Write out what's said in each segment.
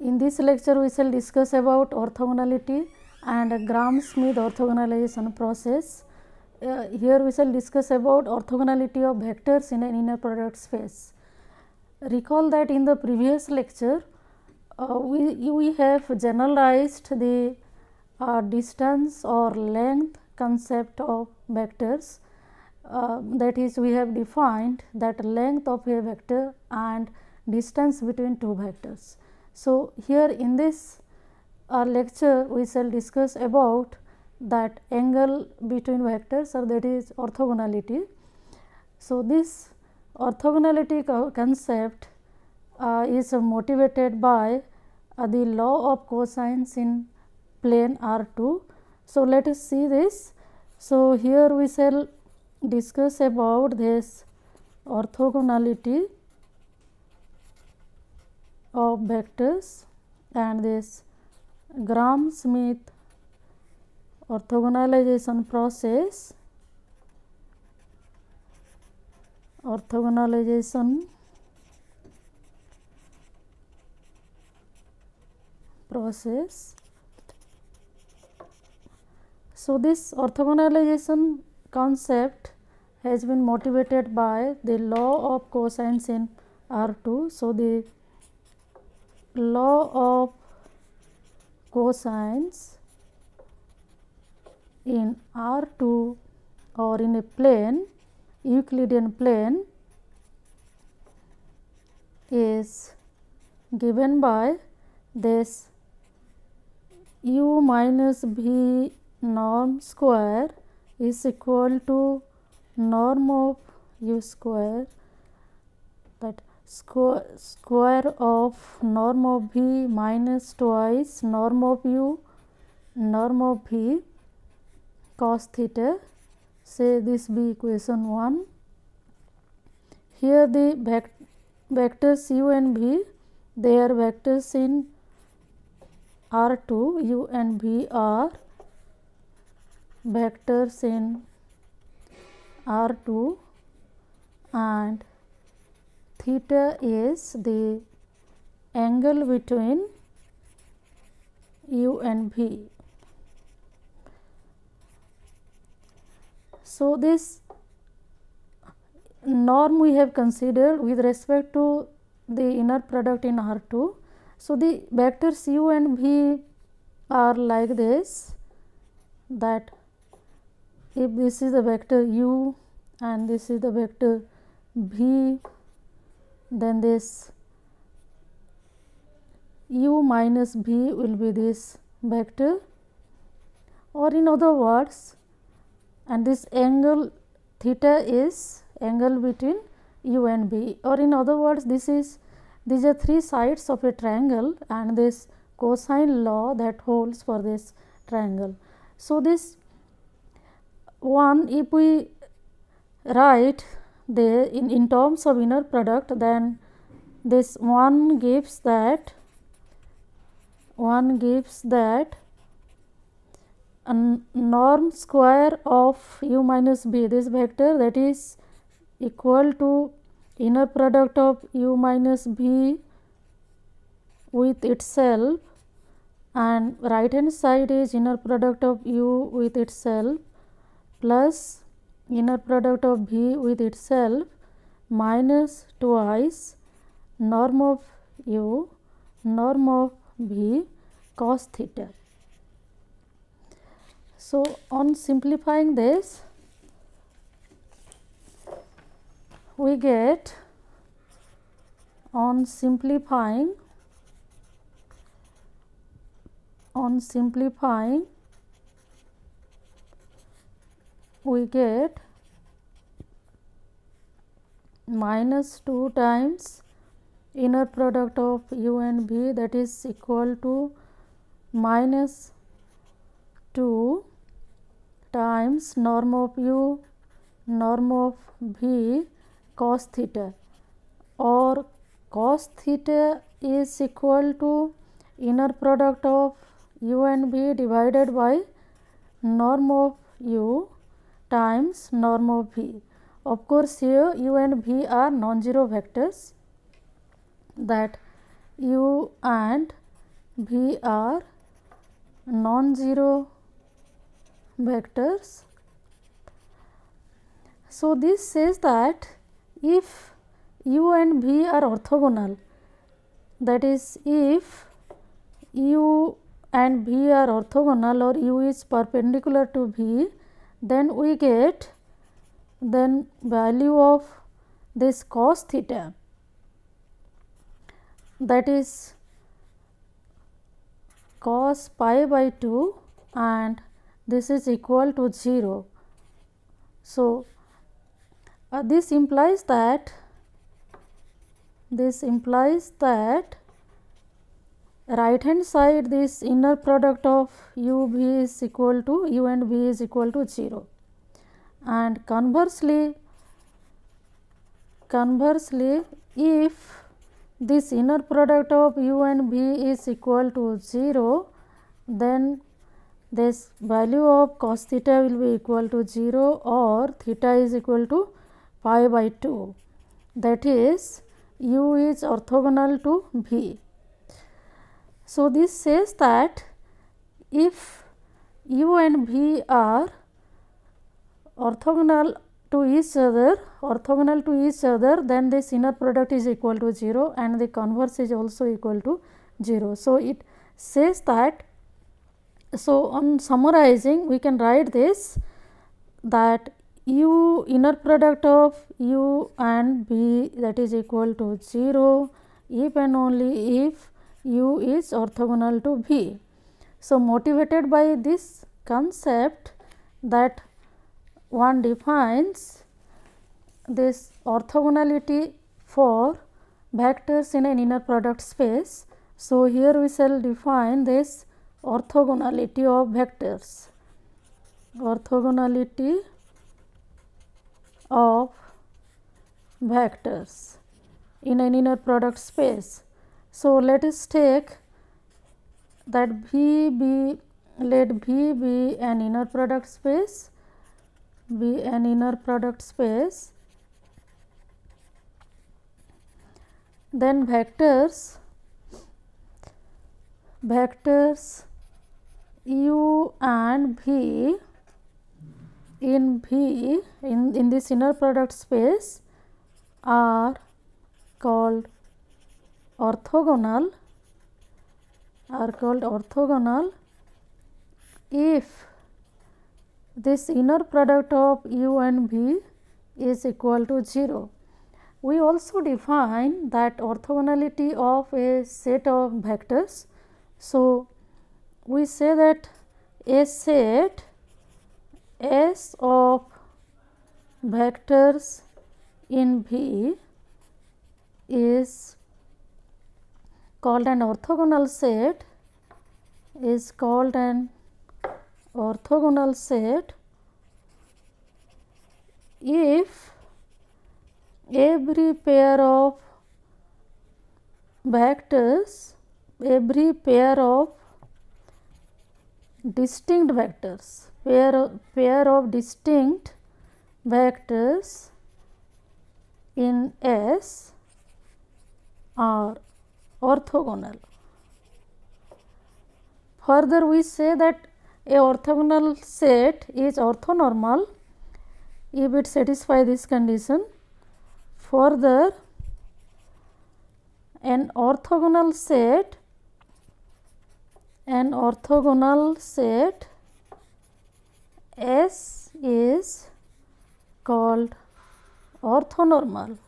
In this lecture, we shall discuss about orthogonality and Gram-Schmidt orthogonalization process. Here we shall discuss about orthogonality of vectors in an inner product space. Recall that in the previous lecture, we have generalized the distance or length concept of vectors. That is, we have defined that length of a vector and distance between two vectors. So, here in this lecture we shall discuss about that angle between vectors, or that is orthogonality. So, this orthogonality concept is motivated by the law of cosines in plane R2. So, let us see this. So, here we shall discuss about this orthogonality of vectors and this Gram-Schmidt orthogonalization process. So, this orthogonalization concept has been motivated by the law of cosines in R2. So, the law of cosines in R2 or in a plane, Euclidean plane, is given by this u minus v norm square is equal to norm of u square, that square of norm of v minus twice norm of u norm of v cos theta. Say this be equation 1. Here the vectors u and v, they are vectors in R2, u and v are vectors in R2 and theta is the angle between u and v. So, this norm we have considered with respect to the inner product in R2. So, the vectors u and v are like this, that if this is the vector u and this is the vector v, then this u minus v will be this vector, or in other words, and this angle theta is angle between u and v, or in other words, these are three sides of a triangle and this cosine law that holds for this triangle. So, this one, if we write the in terms of inner product, then this one gives that a norm square of u minus v, this vector, that is equal to inner product of u minus v with itself, and right hand side is inner product of u with itself plus inner product of v with itself minus twice norm of u norm of v cos theta. So, on simplifying this, we get, on simplifying we get minus 2 times inner product of u and v, that is equal to minus 2 times norm of u norm of v cos theta, or cos theta is equal to inner product of u and v divided by norm of u times norm of v. Of course, here u and v are non-zero vectors, that u and V are non-zero vectors. So, this says that if u and v are orthogonal, that is if u and v are orthogonal or u is perpendicular to v, then we get then value of this cos theta, that is cos pi by 2, and this is equal to 0. So, this implies that right hand side, this inner product of u v is equal to u and v is equal to 0, and conversely if this inner product of u and v is equal to 0, then this value of cos theta will be equal to 0 or theta is equal to pi by 2, that is u is orthogonal to v. So, this says that if u and v are orthogonal to each other, then this inner product is equal to 0 and the converse is also equal to 0. So, it says that, so on summarizing we can write this, that u inner product of u and v, that is equal to 0 if and only if u is orthogonal to v. So, motivated by this concept, that one defines this orthogonality for vectors in an inner product space. So, here we shall define this orthogonality of vectors, in an inner product space. So, let us take that let V be an inner product space, then vectors u and v in this inner product space are called orthogonal if this inner product of u and v is equal to 0. We also define that orthogonality of a set of vectors. So, we say that a set S of vectors in V is called an orthogonal set, if every pair of distinct vectors, in S are orthogonal. Further, we say that a orthogonal set is orthonormal if it satisfies this condition. Further, an orthogonal set S is called orthonormal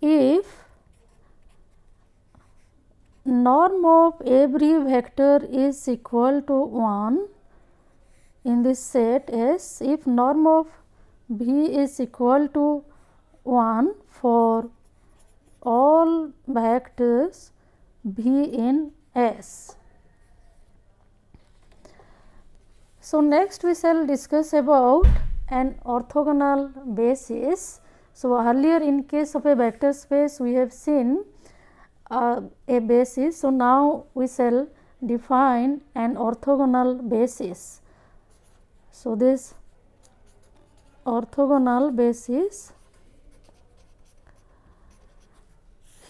if norm of every vector is equal to 1 in this set S, if norm of V is equal to 1 for all vectors V in S. So, next we shall discuss about an orthogonal basis. So, earlier in case of a vector space we have seen a basis. So, now we shall define an orthogonal basis. So, this orthogonal basis,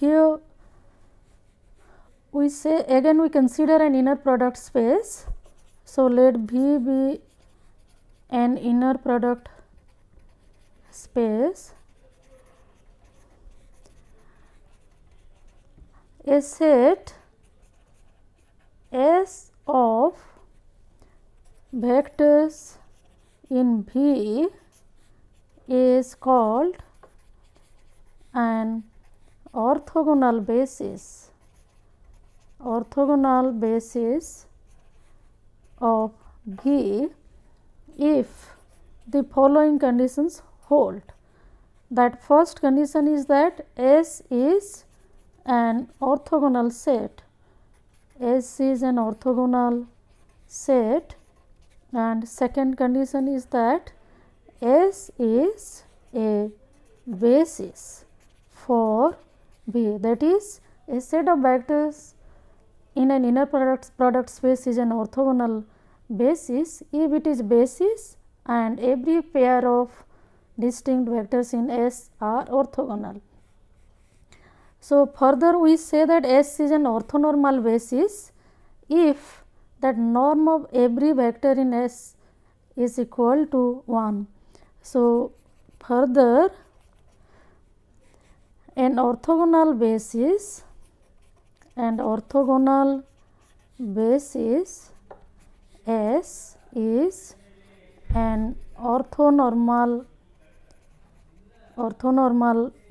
here we say again we consider an inner product space. So, let V be an inner product space. A set S of vectors in V is called an orthogonal basis of V if the following conditions hold. That first condition is that S is an orthogonal set. S is an orthogonal set, and second condition is that S is a basis for V, that is a set of vectors in an inner product space is an orthogonal basis if it is basis and every pair of distinct vectors in S are orthogonal. So, further we say that S is an orthonormal basis if that norm of every vector in S is equal to 1. So, further an orthogonal basis S is an orthonormal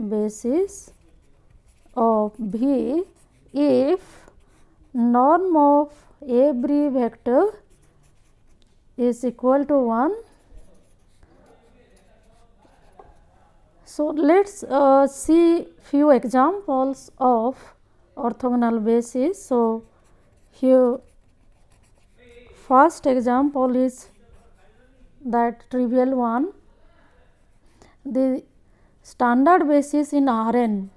basis of V if norm of every vector is equal to 1. So, let us see few examples of orthogonal basis. So, here first example is that trivial one, the standard basis in Rn,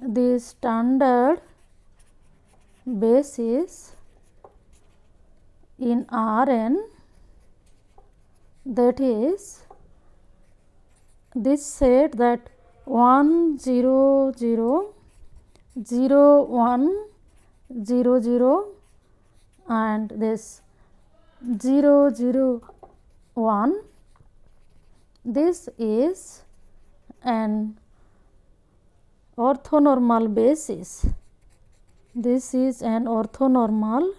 the standard basis in Rn, that is this set that 1 0 0 0 1 0 0 and this 0 0 1, this is an orthonormal basis. This is an orthonormal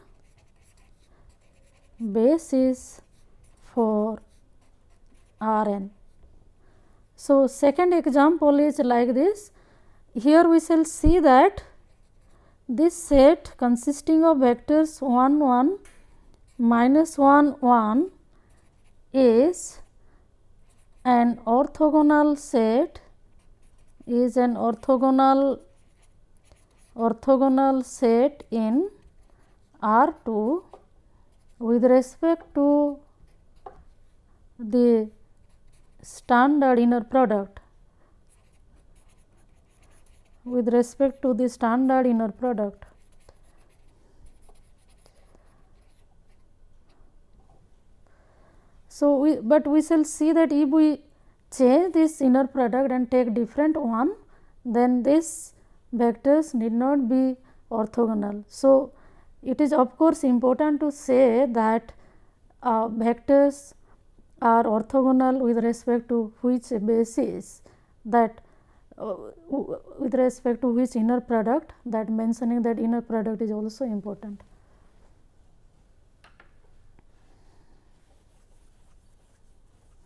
basis for Rn. So, second example is like this. Here we shall see that this set consisting of vectors 1 1 minus 1 1 is an orthogonal set, is an orthogonal set in R2 with respect to the standard inner product, with respect to the standard inner product. So, but we shall see that if we change this inner product and take different one, then this vectors need not be orthogonal. So, it is of course important to say that vectors are orthogonal with respect to which basis, that with respect to which inner product, that mentioning that inner product is also important.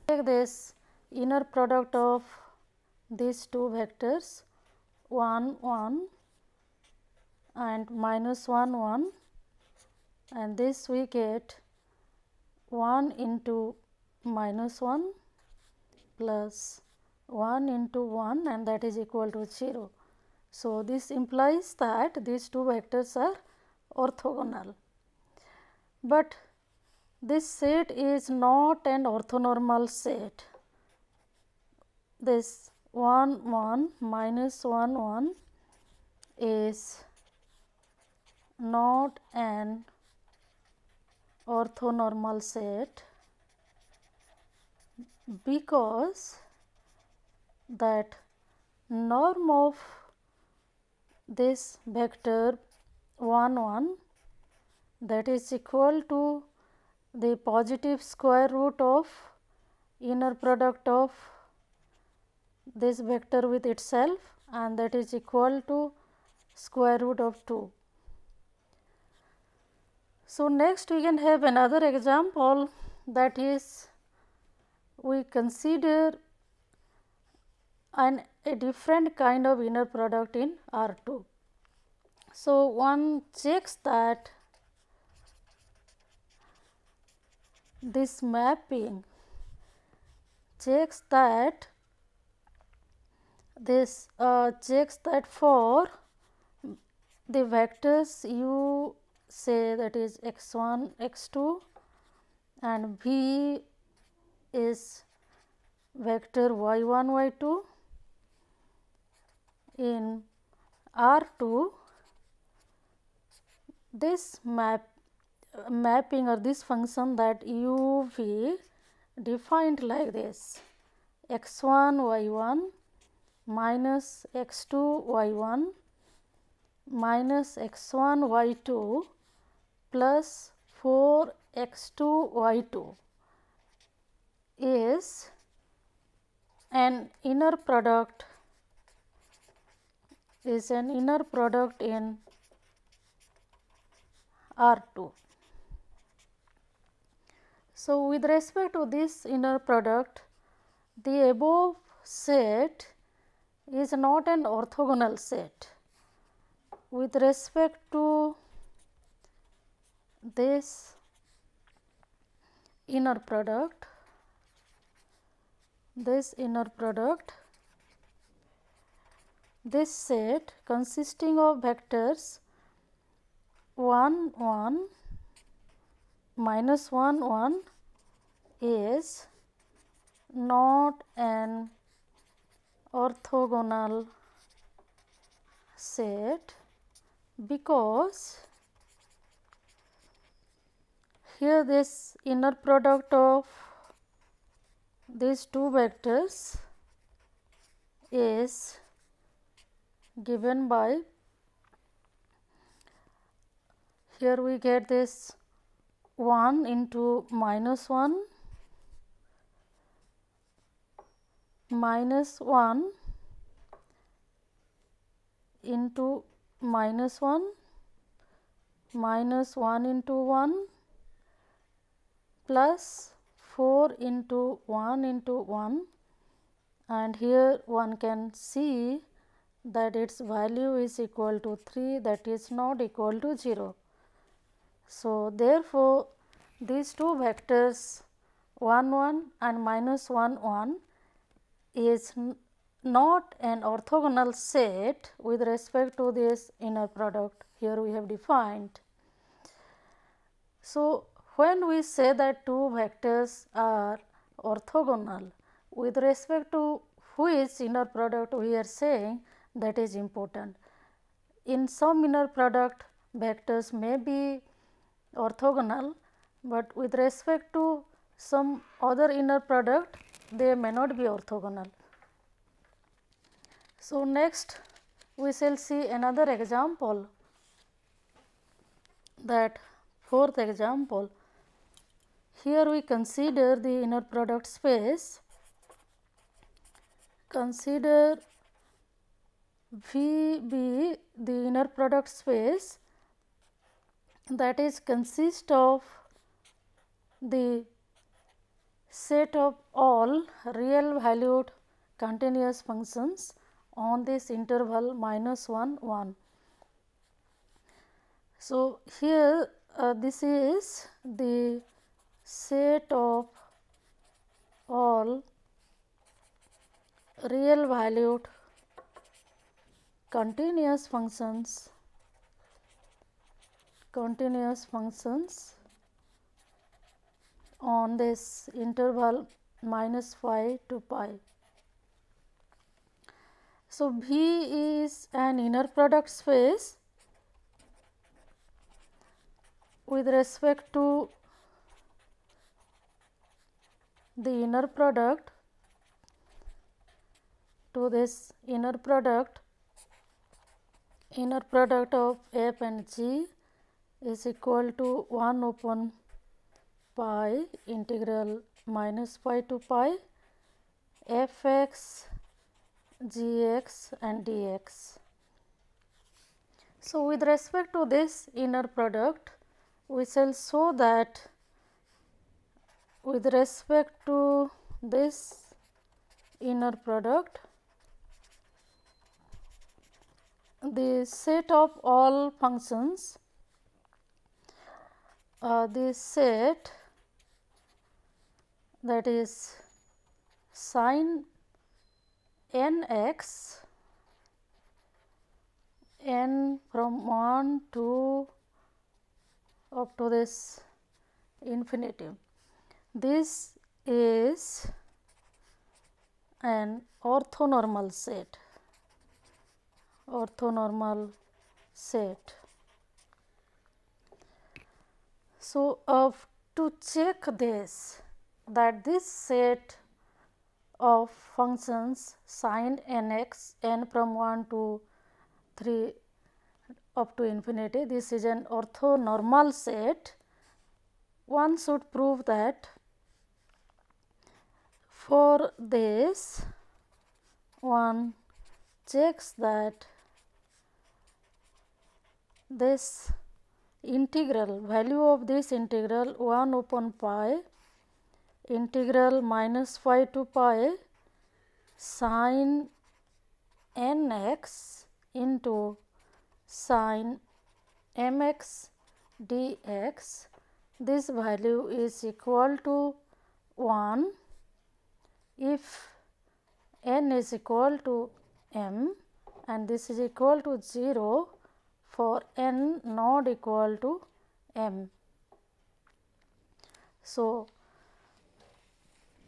Take this inner product of these two vectors 1 1 and minus 1 1, and this we get 1 into minus 1 plus 1 into 1, and that is equal to 0. So, this implies that these two vectors are orthogonal, but this set is not an orthonormal set. This 1 1 minus 1 1 is not an orthonormal set because that norm of this vector 1 1, that is equal to the positive square root of inner product of this vector with itself, and that is equal to square root of 2. So, next we can have another example, that is we consider a different kind of inner product in R 2. So, one checks that this mapping checks that for the vectors u say that is x 1 x 2 and v is vector y 1 y 2 in R 2, this mapping or this function that u v defined like this: x 1 y 1 minus x 2 y 1 minus x 1 y 2 plus 4 x 2 y 2 is an inner product in R 2. So, with respect to this inner product, the above set is not an orthogonal set. With respect to this inner product, this set consisting of vectors 1 1 minus 1 1 is not an orthogonal set, because here this inner product of these two vectors is given by, here we get this 1 into minus 1 minus 1 into minus 1 minus 1 into 1 plus 4 into 1 into 1, and here one can see that its value is equal to 3, that is not equal to 0. So, therefore, these two vectors 1 1 and minus 1 1 is not an orthogonal set with respect to this inner product here we have defined. So, when we say that two vectors are orthogonal, with respect to which inner product we are saying, that is important. In some inner product vectors may be orthogonal, but with respect to some other inner product they may not be orthogonal. So, next we shall see another example, that fourth example. Here we consider the inner product space, consider V be the inner product space that is consist of the set of all real valued continuous functions on this interval minus 1 1. So, here this is the set of all real valued continuous functions on this interval minus phi to pi. So, V is an inner product space with respect to the inner product, to this inner product inner product of f and g is equal to 1 upon pi integral minus pi to pi f x g x and dx. So, with respect to this inner product, we shall show that with respect to this inner product, the set of all functions, this set, that is sin n x n from 1 to up to this infinity. This is an orthonormal set. Orthonormal set. So, to check this, that this set of functions sin n x n from 1 to 3 up to infinity, this is an orthonormal set, one should prove that for this one checks that this integral, value of this integral 1 upon pi integral minus pi to pi sin n x into sin m x dx, this value is equal to 1 if n is equal to m and this is equal to 0 for n not equal to m. So,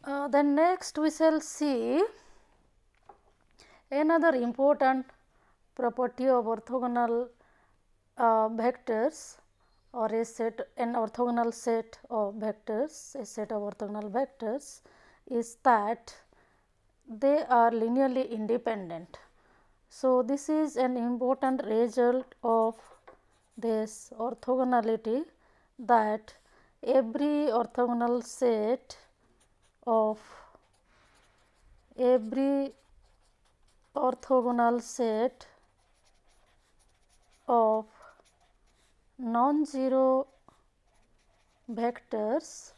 then next we shall see another important property of orthogonal vectors or a set, an orthogonal set of vectors, a set of orthogonal vectors is that they are linearly independent. So, this is an important result of this orthogonality, that every orthogonal set of non-zero vectors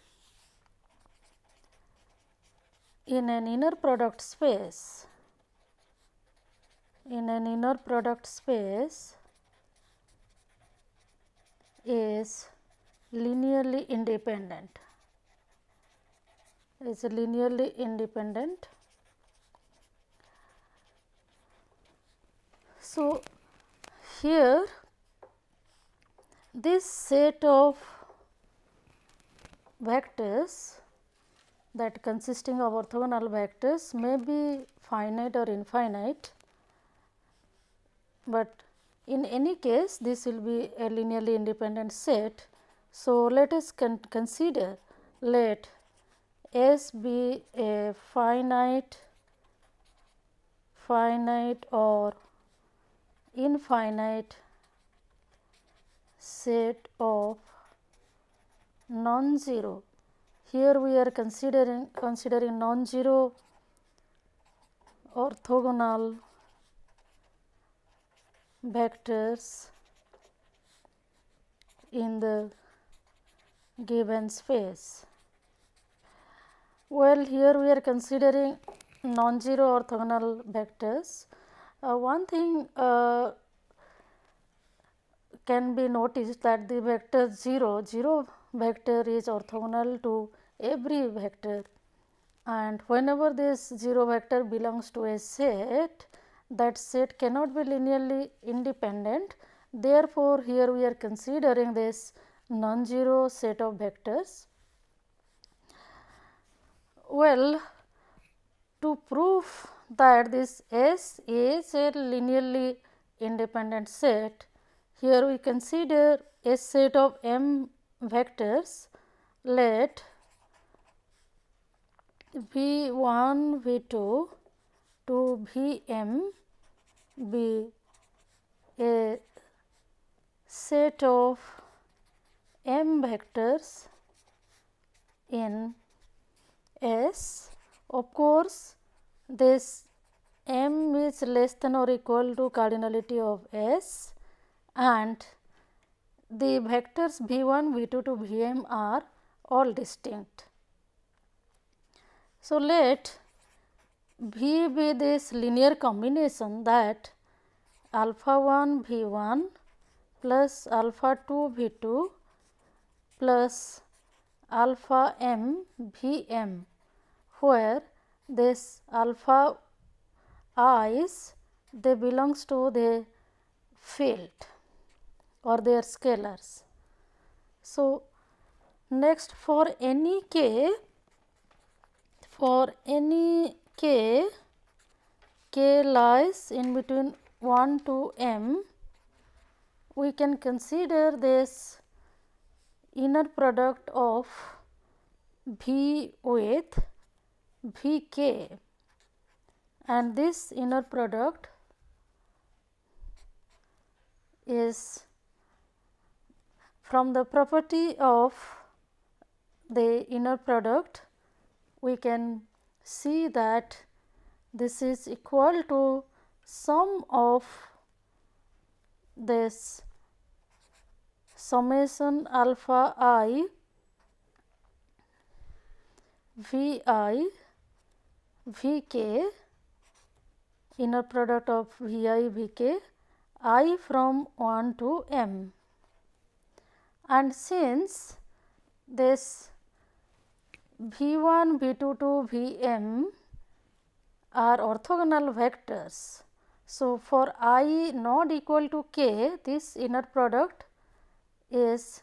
in an inner product space, is linearly independent, So, here this set of vectors, that consisting of orthogonal vectors, may be finite or infinite, but in any case this will be a linearly independent set. So, let us consider, let S be a finite or infinite set of non-zero. Here we are considering non-zero orthogonal vectors in the given space. Well, here we are considering non-zero orthogonal vectors. One thing can be noticed, that the vector 0 vector is orthogonal to every vector, and whenever this 0 vector belongs to a set, that set cannot be linearly independent. Therefore, here we are considering this non-zero set of vectors. Well, to prove that this S is a linearly independent set, here we consider a set of m vectors. Let V1, V2 to Vm be a set of m vectors in S. Of course, this m is less than or equal to cardinality of S, and the vectors v 1, v 2 to v m are all distinct. So, let V be this linear combination that alpha 1 v 1 plus alpha 2 v 2 plus alpha m v m, where this alpha i's they belongs to the field or their scalars. So, next for any k lies in between 1 to m, we can consider this inner product of V with V k, and this inner product is from the property of the inner product. We can see that this is equal to sum of this summation alpha I v I v k, inner product of v I v k, I from 1 to m. And since this v 1, v 2 to v m are orthogonal vectors, so for I not equal to k, this inner product is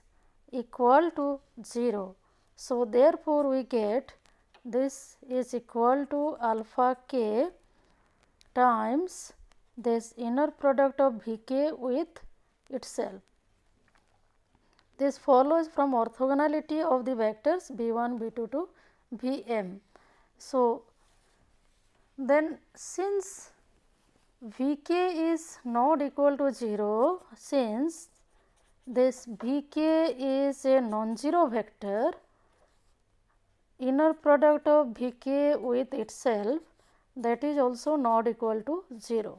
equal to 0. So, therefore, we get this is equal to alpha k times this inner product of v k with itself. This follows from orthogonality of the vectors v 1, v 2 to v m. So, then since v k is not equal to 0, since this v k is a non-zero vector, inner product of v k with itself, that is also not equal to 0.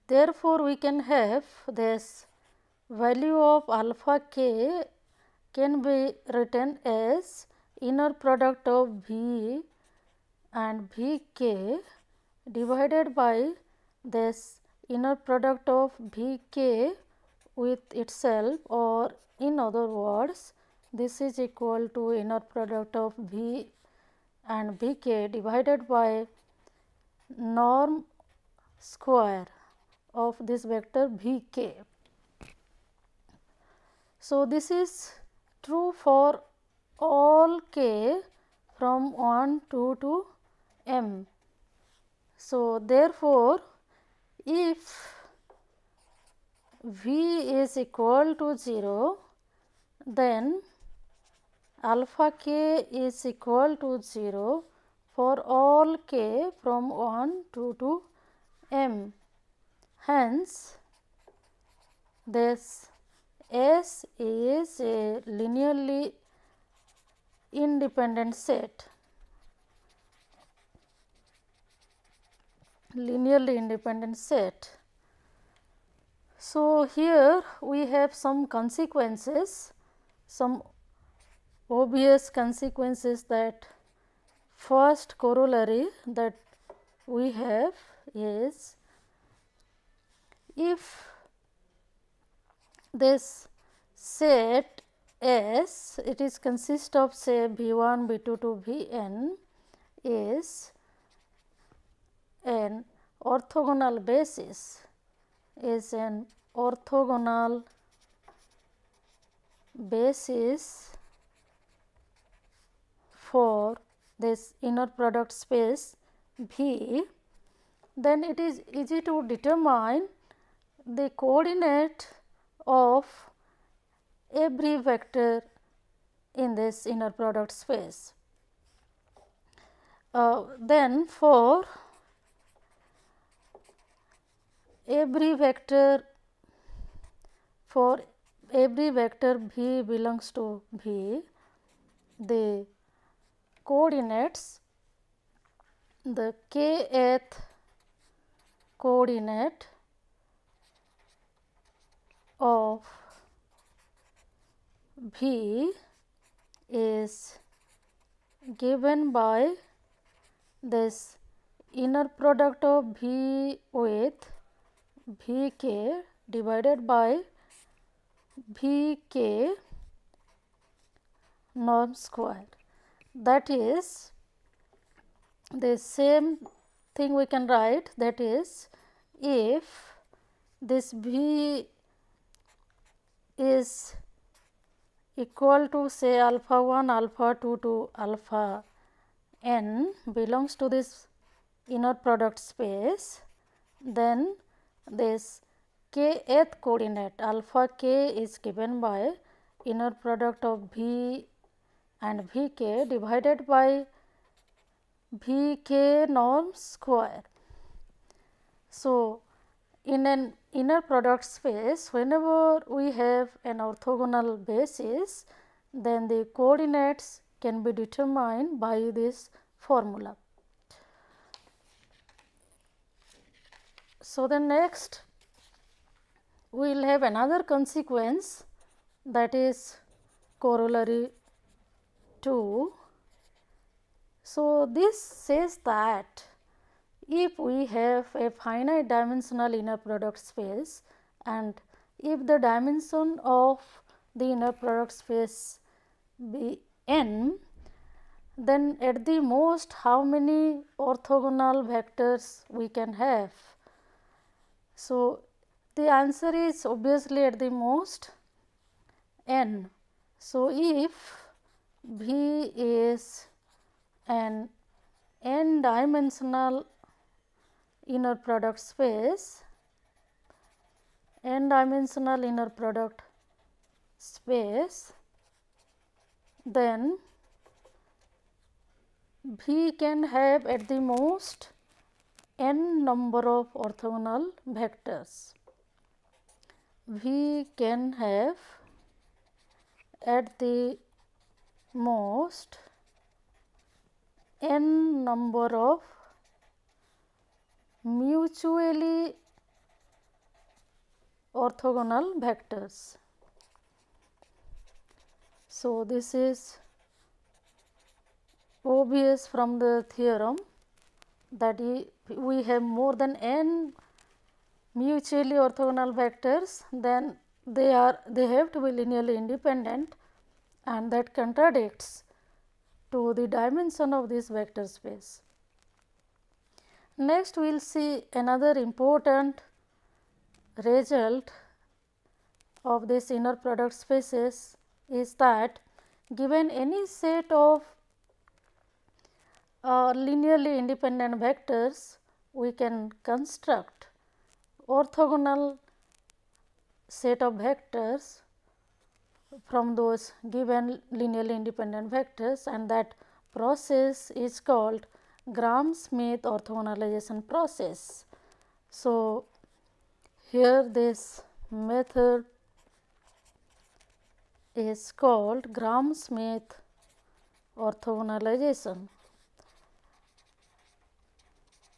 Therefore, we can have this value of alpha k can be written as inner product of v and v k divided by this inner product of v k with itself, or in other words, this is equal to inner product of v and v k divided by norm square of this vector v k. So, this is true for all k from 1 to m. So, therefore, if v is equal to 0, then alpha k is equal to 0 for all k from 1 to m. Hence, this S is a linearly independent set. So, here we have some consequences, some obvious consequences. That first corollary that we have is, if this set S, it is consist of say v 1, v 2 to v n, is an orthogonal basis, for this inner product space V, then it is easy to determine the coordinate of every vector in this inner product space. Then for every vector for every vector v belongs to V, the coordinates, the kth coordinate of V is given by this inner product of V with V k divided by V k norm square. That is the same thing we can write, that is, if this V is equal to say alpha 1, alpha 2 to alpha n belongs to this inner product space, then this kth coordinate alpha k is given by inner product of V and V k divided by V k norm square. So, in an inner product space, whenever we have an orthogonal basis, then the coordinates can be determined by this formula. So, then next we will have another consequence, that is corollary 2. So, this says that if we have a finite dimensional inner product space and if the dimension of the inner product space be n, then at the most how many orthogonal vectors we can have? So, the answer is obviously at the most n. So, if V is an n dimensional inner product space, n dimensional inner product space, then V can have at the most n number of orthogonal vectors. V can have at the most n number of mutually orthogonal vectors. So, this is obvious from the theorem that we have more than n mutually orthogonal vectors, then they have to be linearly independent, and that contradicts to the dimension of this vector space. Next, we will see another important result of this inner product spaces is that given any set of linearly independent vectors, we can construct orthogonal set of vectors from those given linearly independent vectors, and that process is called Gram-Schmidt orthogonalization process. So, here this method is called Gram-Schmidt orthogonalization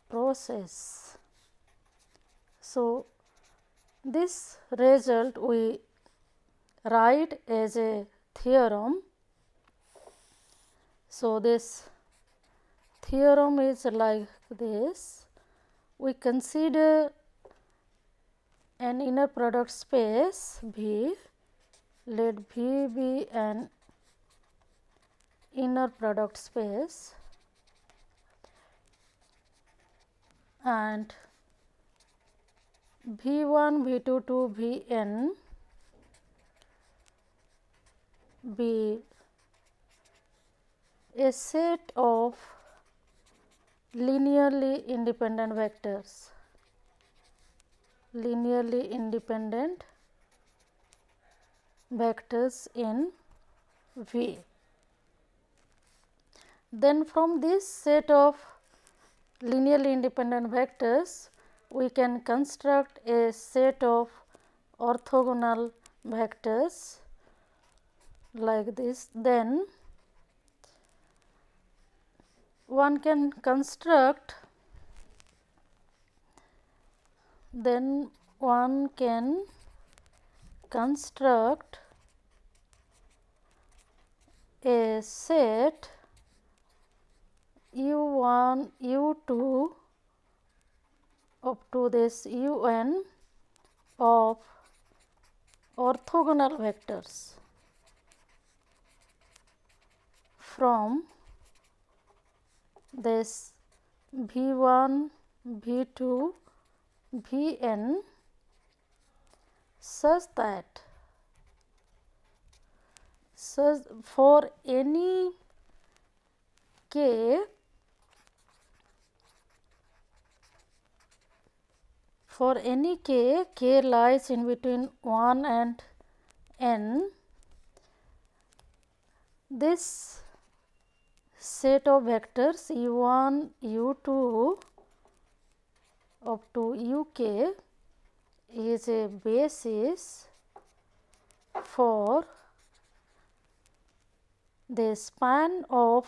process. So, this result we write as a theorem. So, this theorem is like this. We consider an inner product space V, let V be an inner product space, and V1, V2 to Vn be a set of linearly independent vectors, linearly independent vectors in V. Then from this set of linearly independent vectors, we can construct a set of orthogonal vectors like this. Then one can construct a set u1 u2 up to this un of orthogonal vectors from this v1 v2 vn such that for any k k lies in between 1 and n, this set of vectors u1 u2 up to uk is a basis for the span of,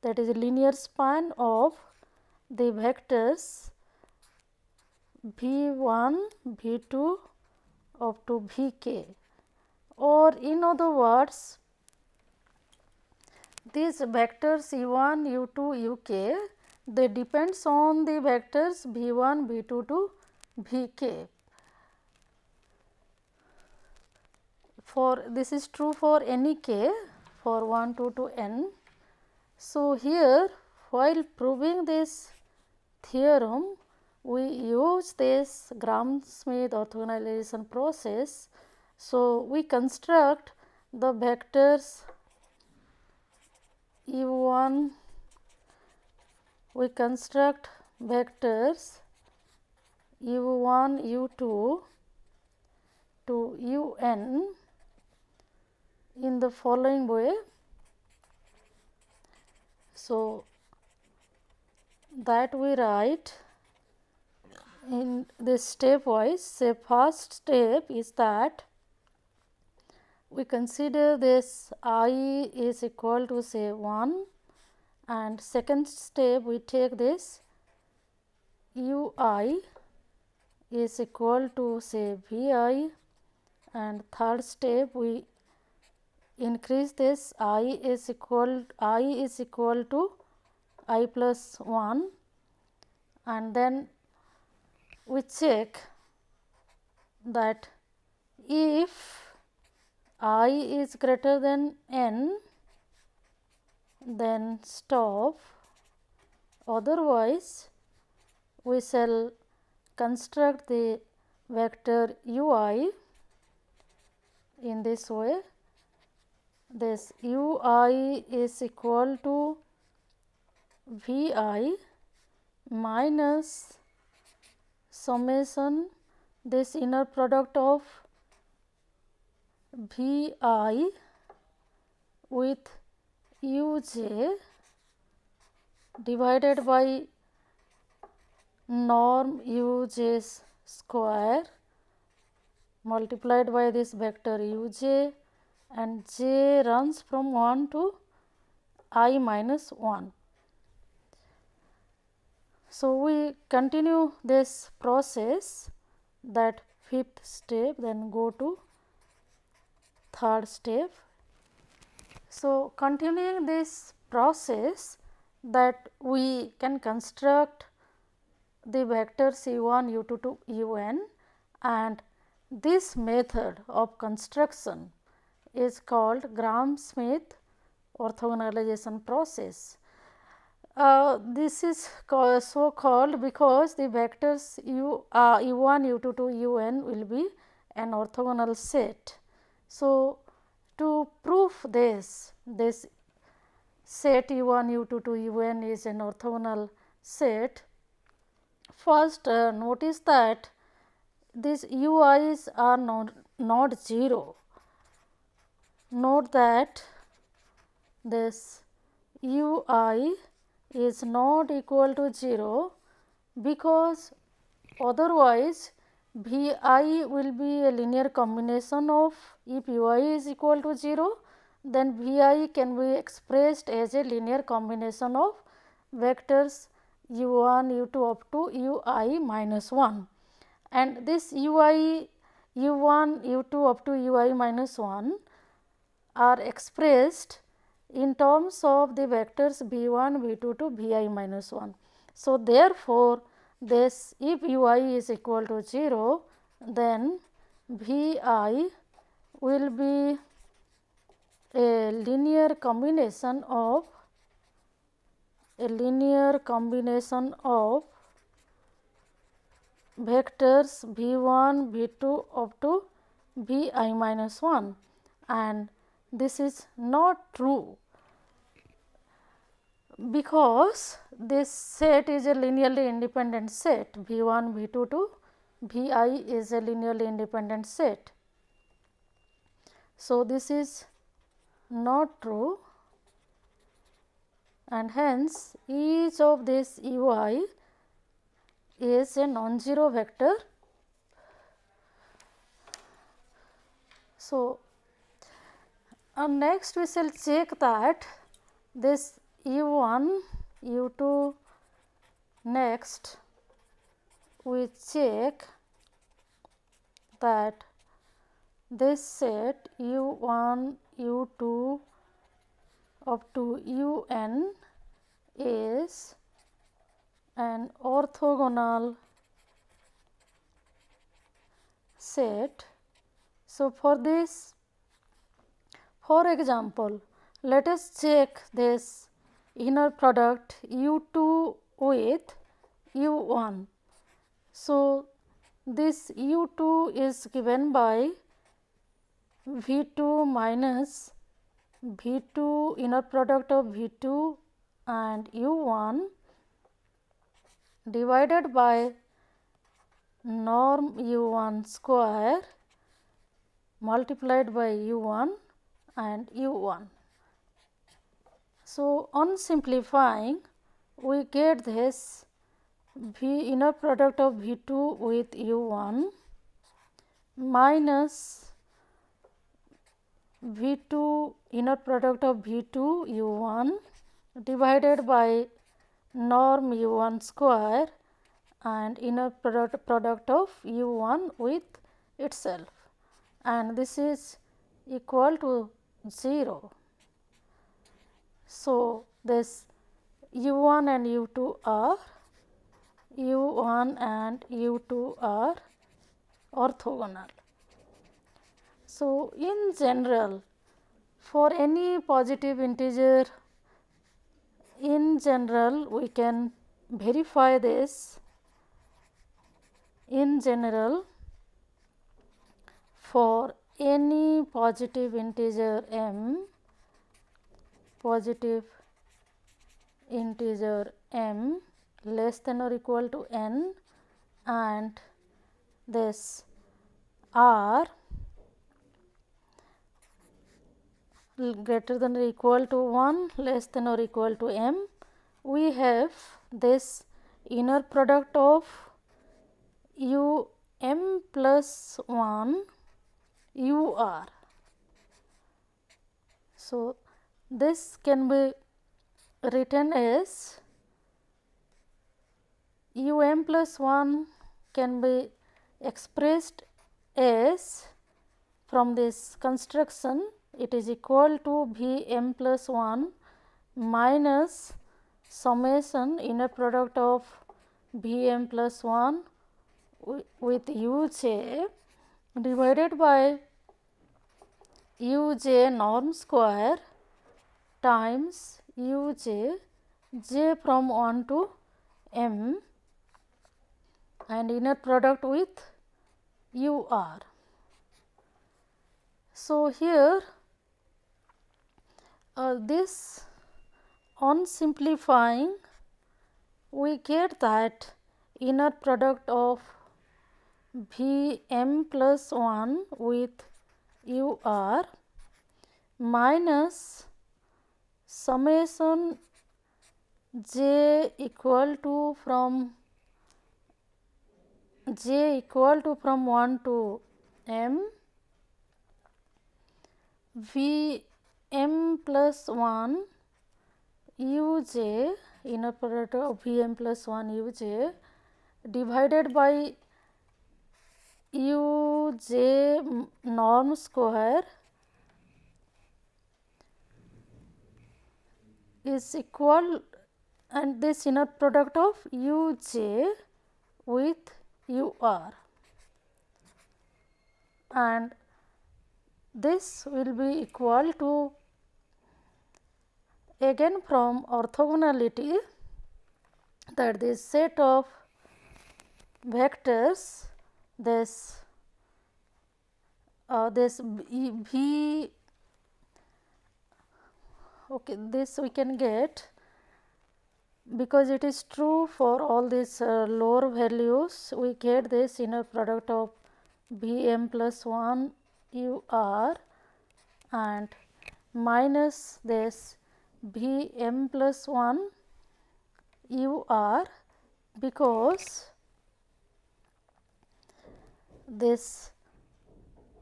that is, linear span of the vectors v1 v2 up to vk, or in other words, these vectors u1 u2 uk, they depends on the vectors v1 v2 to vk. For this is true for any k for 1 2 to n. So, here while proving this theorem, we use this Gram-Schmidt orthogonalization process. So, we construct the vectors u1, we construct vectors u1 u2 to un in the following way. So, that we write in this stepwise. Say first step is that we consider this I is equal to say 1, and second step we take this ui is equal to say vi, and third step we increase this I is equal to I plus 1, and then we check that if I is greater than n, then stop, otherwise we shall construct the vector ui in this way. This ui is equal to vi minus summation this inner product of vi with uj divided by norm uj square multiplied by this vector uj, and j runs from 1 to I minus 1. So, we continue this process, that fifth step, then go to third step. So, continuing this process, that we can construct the vectors u1 u2 to un, and this method of construction is called Gram-Schmidt orthogonalization process. This is so called because the vectors u1 u2 to un will be an orthogonal set. So, to prove this set u1 u2 to un is an orthogonal set, first notice that these ui's are not 0. Note that this ui is not equal to 0 because Otherwise, Vi will be a linear combination of, if ui is equal to 0, then Vi can be expressed as a linear combination of vectors u1, u2 up to ui minus 1, and this ui, u1, u2 up to ui minus 1 are expressed in terms of the vectors v1, v2 to vi minus 1. So, therefore, this if ui is equal to 0, then vi will be a linear combination of vectors v1, v2 up to vi minus 1, and this is not true, because this set is a linearly independent set, v1, v2 to vi is a linearly independent set. So, this is not true, and hence each of this ui is a non-zero vector. So, next we shall check that this u1, u2, next we check that this set u1, u2 up to un is an orthogonal set. So, for this, for example, let us check this inner product u2 with u1. So, this u2 is given by v2 minus v2 inner product of v2 and u1 divided by norm u1 square multiplied by u1 and u1. So, on simplifying, we get this v inner product of v2 with u1 minus v2 inner product of v2 u1 divided by norm u1 square and inner product of u1 with itself, and this is equal to 0. So, this u1 and u2 are orthogonal. So, in general, for any positive integer, in general we can verify this. In general, for any positive integer m, less than or equal to n, and this r greater than or equal to 1, less than or equal to m, we have this inner product of u m plus 1 u r. So, this can be written as u m plus 1 can be expressed as, from this construction, it is equal to v m plus 1 minus summation inner product of v m plus 1 with u j divided by u j norm square times u j from 1 to m and inner product with u r. So, here this on simplifying we get that inner product of v m plus 1 with u r minus summation j equal to from j equal to from 1 to m v m plus 1 u j inner product of v m plus 1 u j divided by u j norm square is equal, and this inner product of u j with u r, and this will be equal to, again from orthogonality, that this set of vectors, this v, okay, this we can get because it is true for all these lower values. We get this inner product of v m plus 1 u r and minus this v m plus 1 u r, because this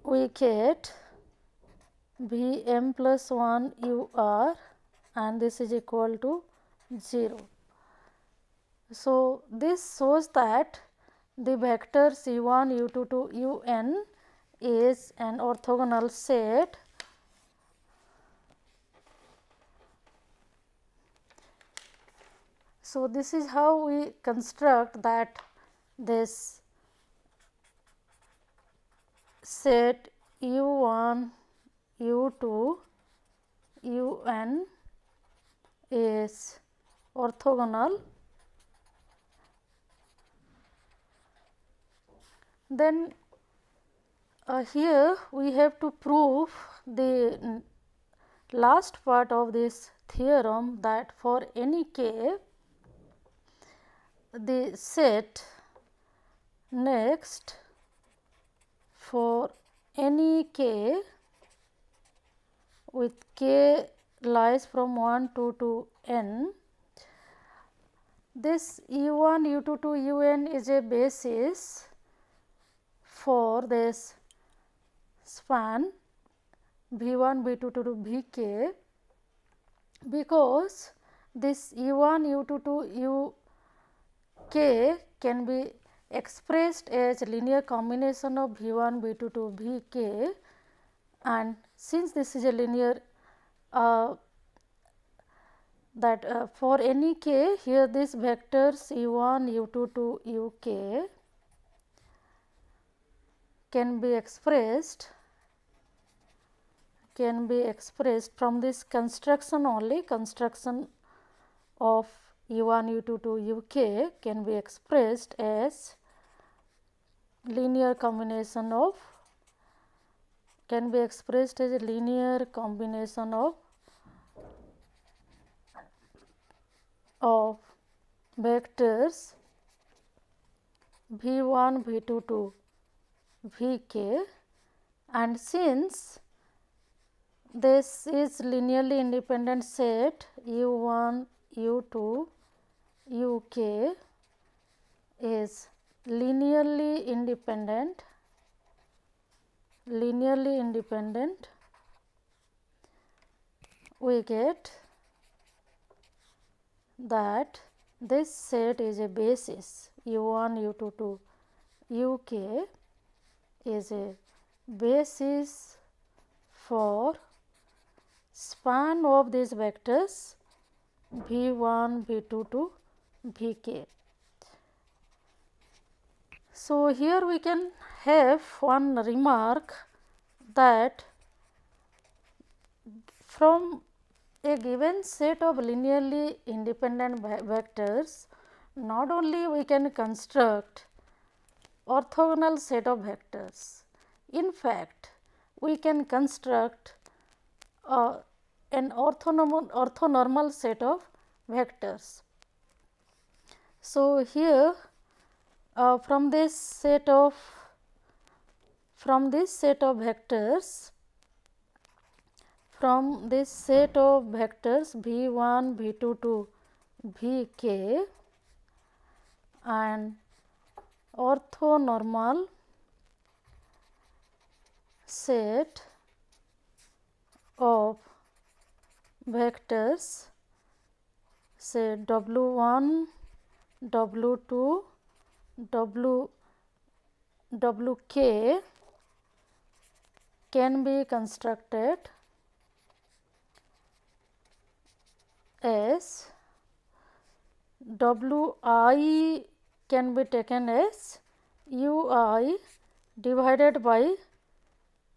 we get v m plus 1 u r and this is equal to 0. So, this shows that the vectors u 1, u 2 to u n is an orthogonal set So, this is how we construct that this set u 1, u 2, u n is orthogonal. Then here we have to prove the last part of this theorem, that for any k the set next for any k with k lies from 1 to n, this u 1 u 2 to u n is a basis for this span v 1 v 2 to v k, because this u 1 u 2 to u k can be expressed as linear combination of v 1 v 2 to v k, and since this is a linear for any k, here this vectors u 1 u 2 to u k can be expressed from this construction only. Construction of u 1 u 2 to u k can be expressed as linear combination of vectors v 1 v 2 to v k, and since this is linearly independent set u 1 u 2 u k is linearly independent, we get that this set is a basis, u 1 u 2 to u k is a basis for span of these vectors v 1 v 2 to v k. So, here we can have one remark, that from a given set of linearly independent vectors, not only we can construct orthogonal set of vectors, in fact we can construct an orthonormal set of vectors. So, here from this set of vectors v 1 v 2 to v k, and orthonormal set of vectors, say W1, W2, Wk can be constructed as Wi can be taken as Ui divided by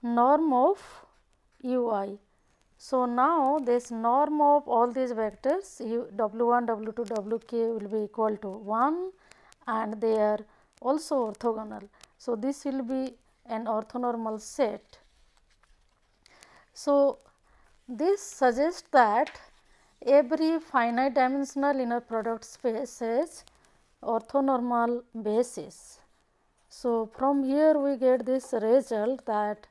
norm of Ui. So, now this norm of all these vectors W1, W2, Wk will be equal to 1 and they are also orthogonal. So, this will be an orthonormal set. So, this suggests that every finite dimensional inner product space has orthonormal basis. So, from here we get this result that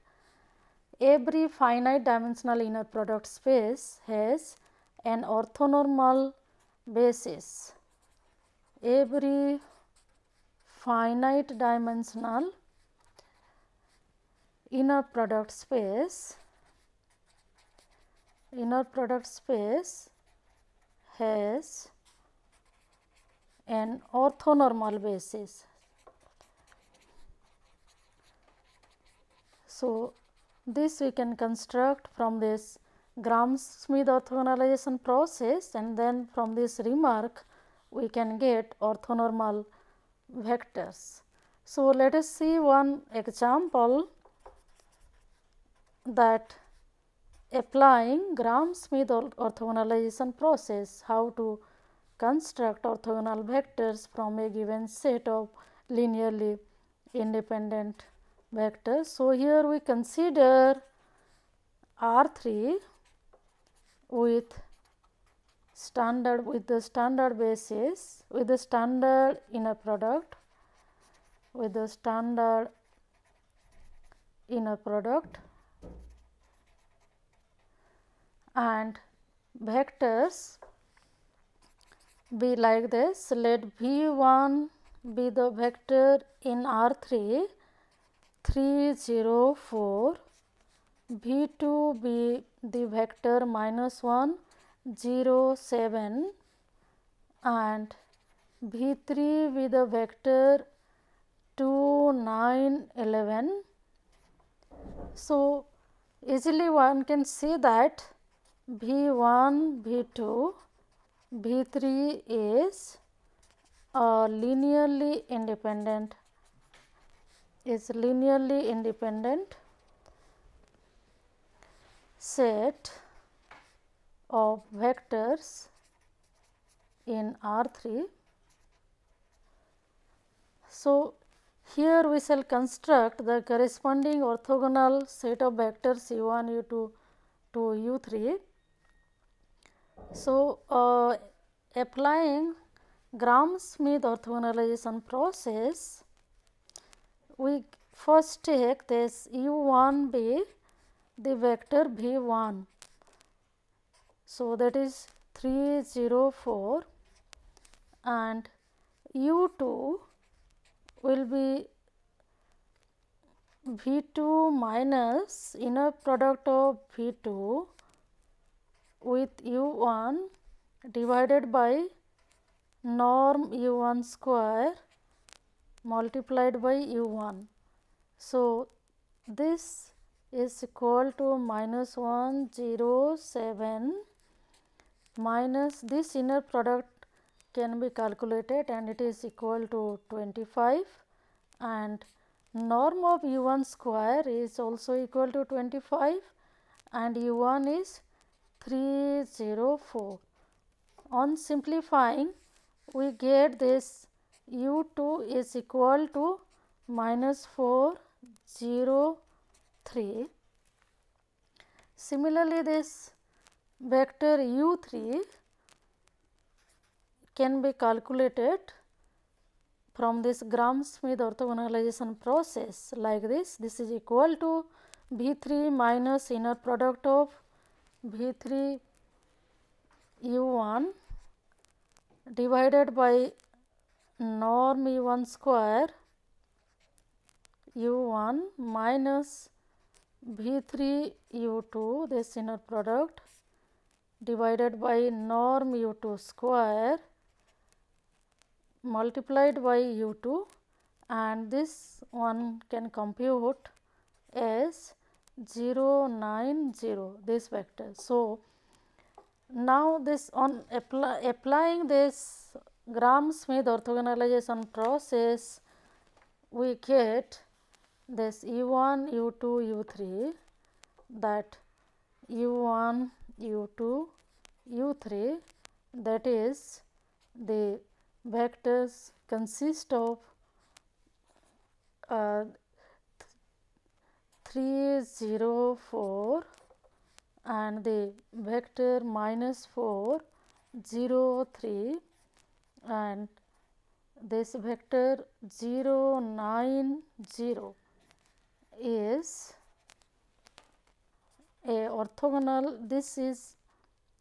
every finite dimensional inner product space has an orthonormal basis. Every finite dimensional inner product space has an orthonormal basis. So, this we can construct from this Gram-Schmidt orthogonalization process, and then from this remark we can get orthonormal vectors. So, let us see one example that applying Gram-Schmidt orthogonalization process, how to construct orthogonal vectors from a given set of linearly independent vectors. So, here we consider R3 with the standard basis, with the standard inner product, and vectors be like this. Let V1 be the vector in R3 3 0 4, V2 be the vector -1 0 7 and V3 be the vector 2 9 11. So, easily one can see that V1, V2, V3 is a linearly independent set of vectors in R3. So, here we shall construct the corresponding orthogonal set of vectors U1, U2 to U3. So, applying Gram-Schmidt orthogonalization process, we first take this U1 be the vector V1. So, that is 3 0 4 and U2 will be V2 minus inner product of V2 with U1 divided by norm U1 square multiplied by U1. So, this is equal to -1 0 7 minus this inner product can be calculated and it is equal to 25 and norm of U1 square is also equal to 25 and U1 is 3 0 4. On simplifying, we get this U2 is equal to -4 0 3. Similarly, this vector U3 can be calculated from this Gram-Schmidt orthogonalization process like this. This is equal to V3 minus inner product of V3 U1 divided by norm U1 square u1 minus v3 u2, this inner product, divided by norm u2 square multiplied by u2, and this one can compute as 0 9 0, this vector. So, now this on applying this Gram-Schmidt orthogonalization process, we get this u1 u2 u3, that u1 u2 u3, that is the vectors consist of 3 0 4 and the vector minus 4 0 3, and this vector 0 9 0 is a orthogonal. This is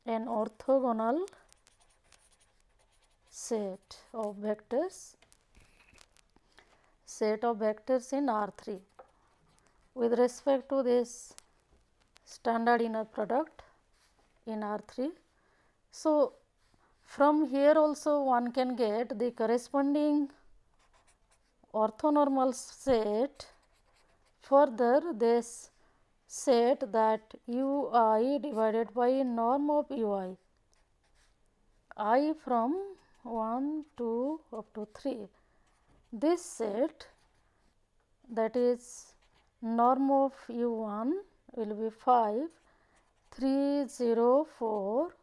an orthogonal set of vectors in R3 with respect to this standard inner product in R3. So, from here also one can get the corresponding orthonormal set. Further, this set that ui divided by norm of ui, I from 1 2 up to 3, this set, that is norm of u1 will be 5 3 0 4,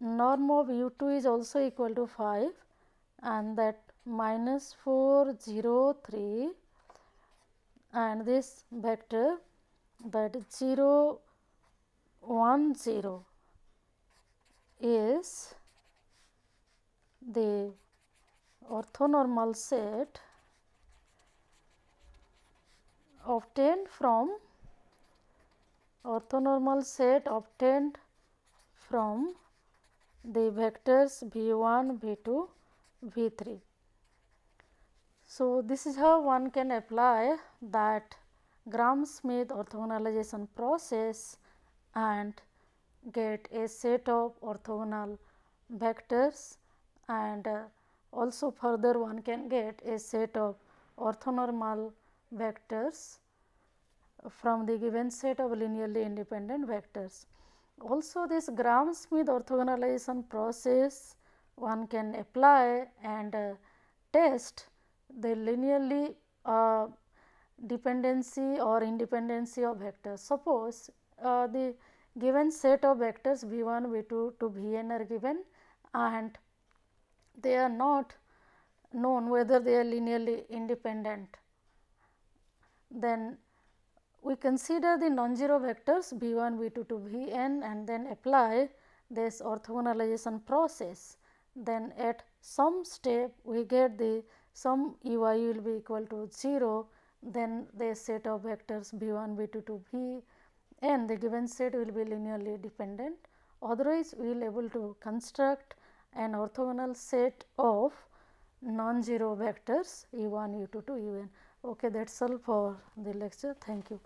norm of u2 is also equal to 5, and that minus 4 0 3, and this vector, that 0 1 0 is the orthonormal set obtained from the vectors v1 v2 v3. So, this is how one can apply that Gram-Schmidt orthogonalization process and get a set of orthogonal vectors, and also further one can get a set of orthonormal vectors from the given set of linearly independent vectors. Also, this Gram-Schmidt orthogonalization process one can apply and test the linearly dependency or independency of vectors. Suppose the given set of vectors v1 v2 to vn are given, and they are not known whether they are linearly independent. Then we consider the non-zero vectors v1 v2 to vn and then apply this orthogonalization process. Then at some step we get the some ui will be equal to 0, then the set of vectors v1 v2 to vn, the given set will be linearly dependent. Otherwise, we will able to construct an orthogonal set of non-zero vectors u1 u2 to un. Okay, that is all for the lecture. Thank you.